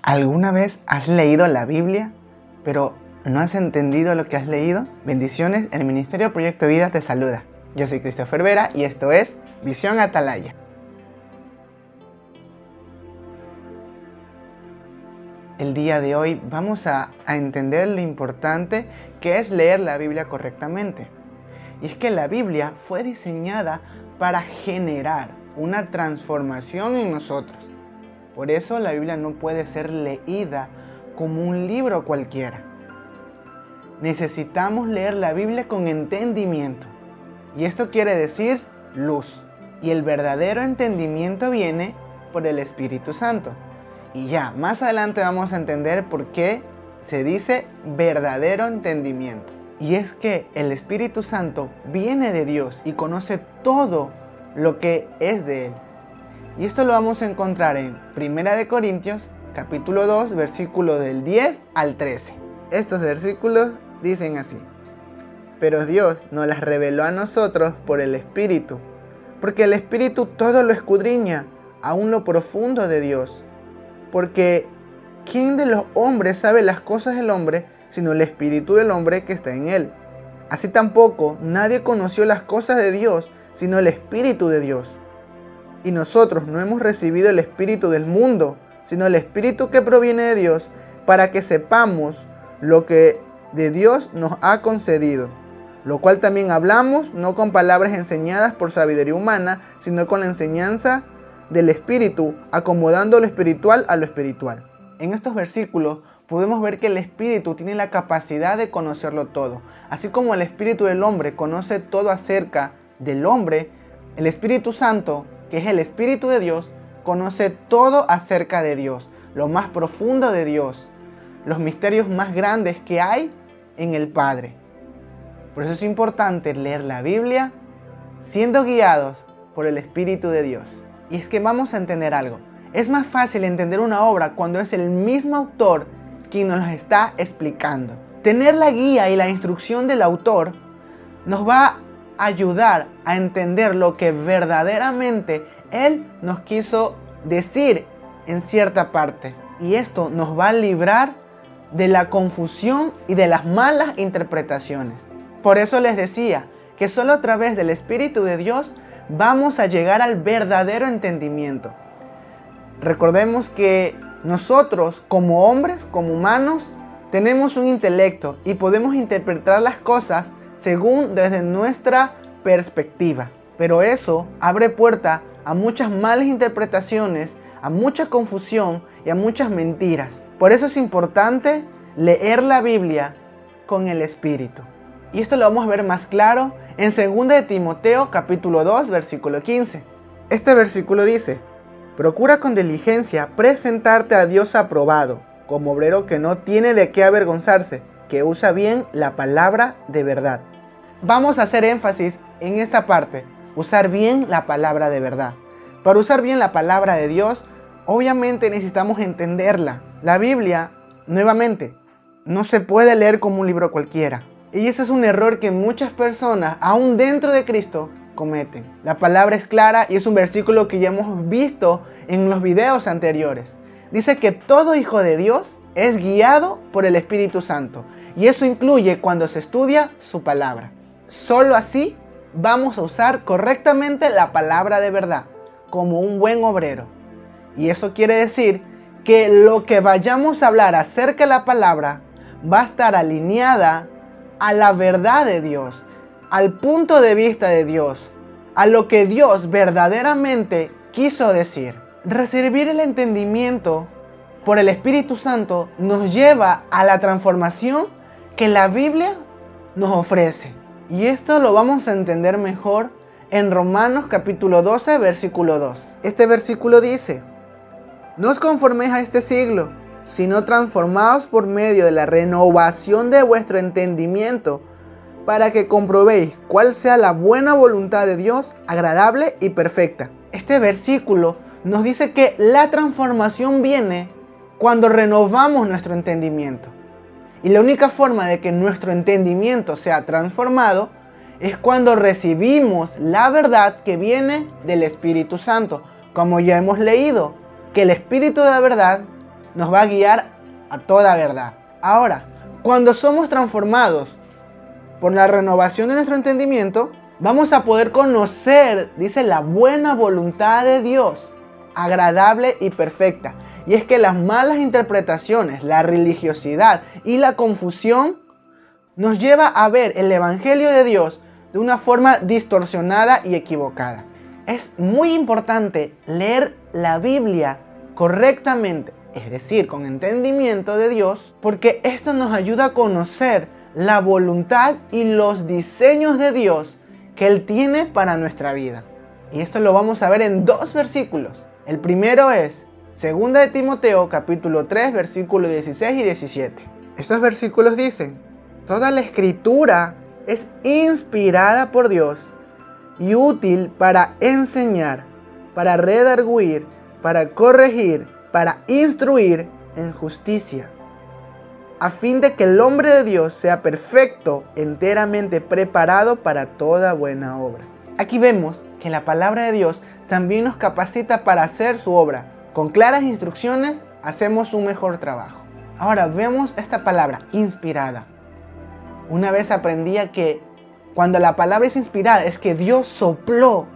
¿Alguna vez has leído la Biblia, pero no has entendido lo que has leído? Bendiciones, el Ministerio Proyecto Vida te saluda. Yo soy Christopher Vera y esto es Visión Atalaya. El día de hoy vamos a entender lo importante que es leer la Biblia correctamente. Y es que la Biblia fue diseñada para generar una transformación en nosotros. Por eso la Biblia no puede ser leída como un libro cualquiera. Necesitamos leer la Biblia con entendimiento. Y esto quiere decir luz. Y el verdadero entendimiento viene por el Espíritu Santo. Y ya, más adelante vamos a entender por qué se dice verdadero entendimiento. Y es que el Espíritu Santo viene de Dios y conoce todo lo que es de Él. Y esto lo vamos a encontrar en 1 Corintios, capítulo 2, versículo del 10 al 13. Estos versículos dicen así: pero Dios nos las reveló a nosotros por el Espíritu, porque el Espíritu todo lo escudriña, aún lo profundo de Dios. Porque ¿quién de los hombres sabe las cosas del hombre, sino el Espíritu del hombre que está en él? Así tampoco nadie conoció las cosas de Dios, sino el Espíritu de Dios. Y nosotros no hemos recibido el espíritu del mundo, sino el Espíritu que proviene de Dios, para que sepamos lo que de Dios nos ha concedido. Lo cual también hablamos, no con palabras enseñadas por sabiduría humana, sino con la enseñanza del Espíritu, acomodando lo espiritual a lo espiritual. En estos versículos podemos ver que el Espíritu tiene la capacidad de conocerlo todo. Así como el Espíritu del hombre conoce todo acerca del hombre, el Espíritu Santo, que es el Espíritu de Dios, conoce todo acerca de Dios, lo más profundo de Dios, los misterios más grandes que hay en el Padre. Por eso es importante leer la Biblia siendo guiados por el Espíritu de Dios. Y es que vamos a entender algo. Es más fácil entender una obra cuando es el mismo autor quien nos está explicando. Tener la guía y la instrucción del autor nos va a ayudar a entender lo que verdaderamente él nos quiso decir en cierta parte. Y esto nos va a librar de la confusión y de las malas interpretaciones. Por eso les decía que solo a través del Espíritu de Dios vamos a llegar al verdadero entendimiento. Recordemos que nosotros como hombres, como humanos, tenemos un intelecto y podemos interpretar las cosas según desde nuestra perspectiva. Pero eso abre puerta a muchas malas interpretaciones, a mucha confusión y a muchas mentiras. Por eso es importante leer la Biblia con el Espíritu. Y esto lo vamos a ver más claro en 2 Timoteo capítulo 2 versículo 15. Este versículo dice: procura con diligencia presentarte a Dios aprobado, como obrero que no tiene de qué avergonzarse, que usa bien la palabra de verdad. Vamos a hacer énfasis en esta parte, usar bien la palabra de verdad. Para usar bien la palabra de Dios, obviamente necesitamos entenderla. La Biblia, nuevamente, no se puede leer como un libro cualquiera. Y ese es un error que muchas personas, aún dentro de Cristo, cometen. La palabra es clara y es un versículo que ya hemos visto en los videos anteriores. Dice que todo hijo de Dios es guiado por el Espíritu Santo. Y eso incluye cuando se estudia su palabra. Solo así vamos a usar correctamente la palabra de verdad, como un buen obrero. Y eso quiere decir que lo que vayamos a hablar acerca de la palabra va a estar alineada a la verdad de Dios, al punto de vista de Dios, a lo que Dios verdaderamente quiso decir. Recibir el entendimiento por el Espíritu Santo nos lleva a la transformación que la Biblia nos ofrece. Y esto lo vamos a entender mejor en Romanos capítulo 12, versículo 2. Este versículo dice: no os conforméis a este siglo, sino transformaos por medio de la renovación de vuestro entendimiento, para que comprobéis cuál sea la buena voluntad de Dios, agradable y perfecta. Este versículo nos dice que la transformación viene cuando renovamos nuestro entendimiento. Y la única forma de que nuestro entendimiento sea transformado es cuando recibimos la verdad que viene del Espíritu Santo. Como ya hemos leído, que el Espíritu de la verdad nos va a guiar a toda verdad. Ahora, cuando somos transformados por la renovación de nuestro entendimiento, vamos a poder conocer, dice, la buena voluntad de Dios, agradable y perfecta. Y es que las malas interpretaciones, la religiosidad y la confusión nos lleva a ver el Evangelio de Dios de una forma distorsionada y equivocada. Es muy importante leer la Biblia correctamente, es decir, con entendimiento de Dios, porque esto nos ayuda a conocer la voluntad y los diseños de Dios que Él tiene para nuestra vida. Y esto lo vamos a ver en 2 versículos. El primero es 2 de Timoteo capítulo 3 versículos 16 y 17. Estos versículos dicen: toda la escritura es inspirada por Dios y útil para enseñar, para redarguir, para corregir, para instruir en justicia, a fin de que el hombre de Dios sea perfecto, enteramente preparado para toda buena obra. Aquí vemos que la palabra de Dios también nos capacita para hacer su obra. Con claras instrucciones hacemos un mejor trabajo. Ahora vemos esta palabra, inspirada. Una vez aprendía que cuando la palabra es inspirada es que Dios sopló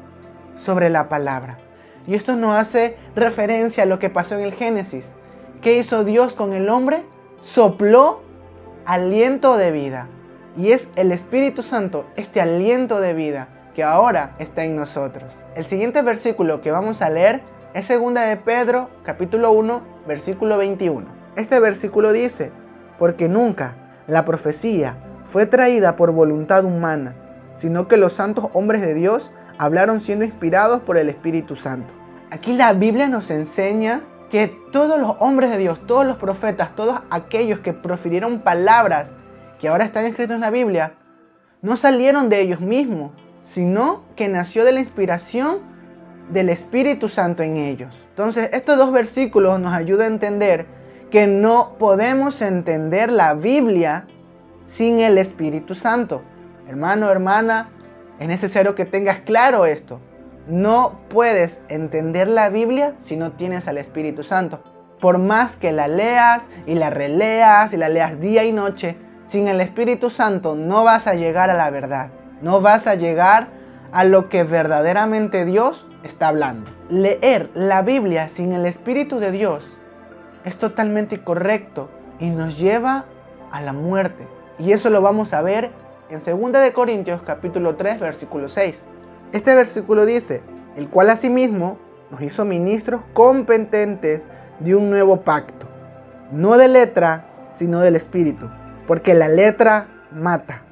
sobre la palabra. Y esto nos hace referencia a lo que pasó en el Génesis. ¿Qué hizo Dios con el hombre? Sopló aliento de vida. Y es el Espíritu Santo, este aliento de vida, que ahora está en nosotros. El siguiente versículo que vamos a leer es 2 de Pedro, capítulo 1, versículo 21. Este versículo dice: porque nunca la profecía fue traída por voluntad humana, sino que los santos hombres de Dios hablaron siendo inspirados por el Espíritu Santo. Aquí la Biblia nos enseña que todos los hombres de Dios, todos los profetas, todos aquellos que profirieron palabras que ahora están escritas en la Biblia, no salieron de ellos mismos, sino que nació de la inspiración del Espíritu Santo en ellos. Entonces, estos 2 versículos nos ayudan a entender que no podemos entender la Biblia sin el Espíritu Santo. Hermano, hermana, es necesario que tengas claro esto. No puedes entender la Biblia si no tienes al Espíritu Santo. Por más que la leas y la releas y la leas día y noche, sin el Espíritu Santo no vas a llegar a la verdad. No vas a llegar a lo que verdaderamente Dios está hablando. Leer la Biblia sin el Espíritu de Dios es totalmente incorrecto y nos lleva a la muerte. Y eso lo vamos a ver en 2 de Corintios capítulo 3 versículo 6. Este versículo dice: el cual asimismo nos hizo ministros competentes de un nuevo pacto, no de letra, sino del Espíritu, porque la letra mata,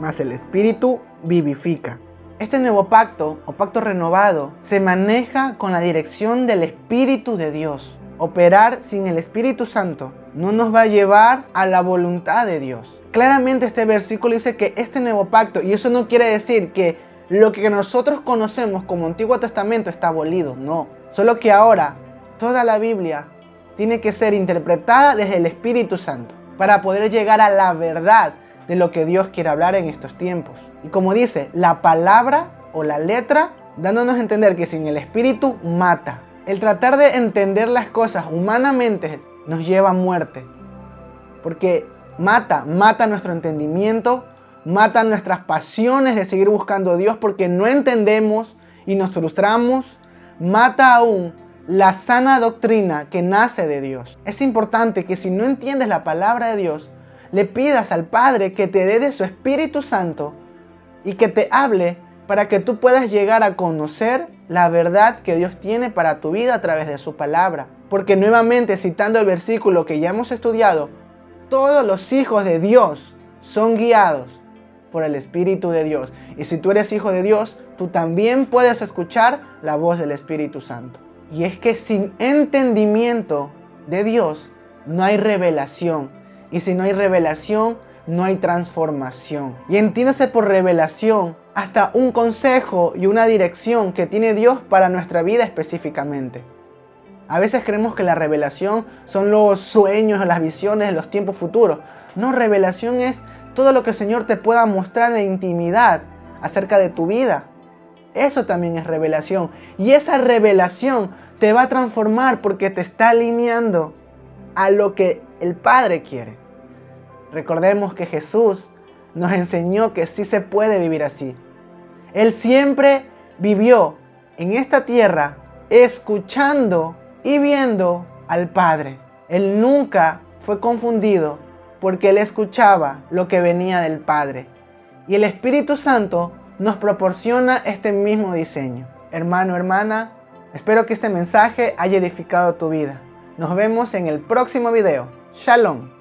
mas el Espíritu vivifica. Este nuevo pacto o pacto renovado se maneja con la dirección del Espíritu de Dios. Operar sin el Espíritu Santo no nos va a llevar a la voluntad de Dios. Claramente este versículo dice que este nuevo pacto, y eso no quiere decir que lo que nosotros conocemos como Antiguo Testamento está abolido, no. Solo que ahora toda la Biblia tiene que ser interpretada desde el Espíritu Santo para poder llegar a la verdad de lo que Dios quiere hablar en estos tiempos. Y como dice, la palabra o la letra, dándonos a entender que sin el Espíritu mata. El tratar de entender las cosas humanamente nos lleva a muerte. Porque mata nuestro entendimiento, mata nuestras pasiones de seguir buscando a Dios porque no entendemos y nos frustramos. Mata aún la sana doctrina que nace de Dios. Es importante que si no entiendes la palabra de Dios, le pidas al Padre que te dé de su Espíritu Santo y que te hable para que tú puedas llegar a conocer la verdad que Dios tiene para tu vida a través de su palabra. Porque nuevamente, citando el versículo que ya hemos estudiado, todos los hijos de Dios son guiados por el Espíritu de Dios. Y si tú eres hijo de Dios, tú también puedes escuchar la voz del Espíritu Santo. Y es que sin entendimiento de Dios no hay revelación. Y si no hay revelación, no hay transformación. Y entiéndase por revelación hasta un consejo y una dirección que tiene Dios para nuestra vida específicamente. A veces creemos que la revelación son los sueños o las visiones de los tiempos futuros. No, revelación es todo lo que el Señor te pueda mostrar en la intimidad acerca de tu vida. Eso también es revelación. Y esa revelación te va a transformar porque te está alineando a lo que el Padre quiere. Recordemos que Jesús nos enseñó que sí se puede vivir así. Él siempre vivió en esta tierra escuchando y viendo al Padre. Él nunca fue confundido porque él escuchaba lo que venía del Padre. Y el Espíritu Santo nos proporciona este mismo diseño. Hermano, hermana, espero que este mensaje haya edificado tu vida. Nos vemos en el próximo video. Shalom.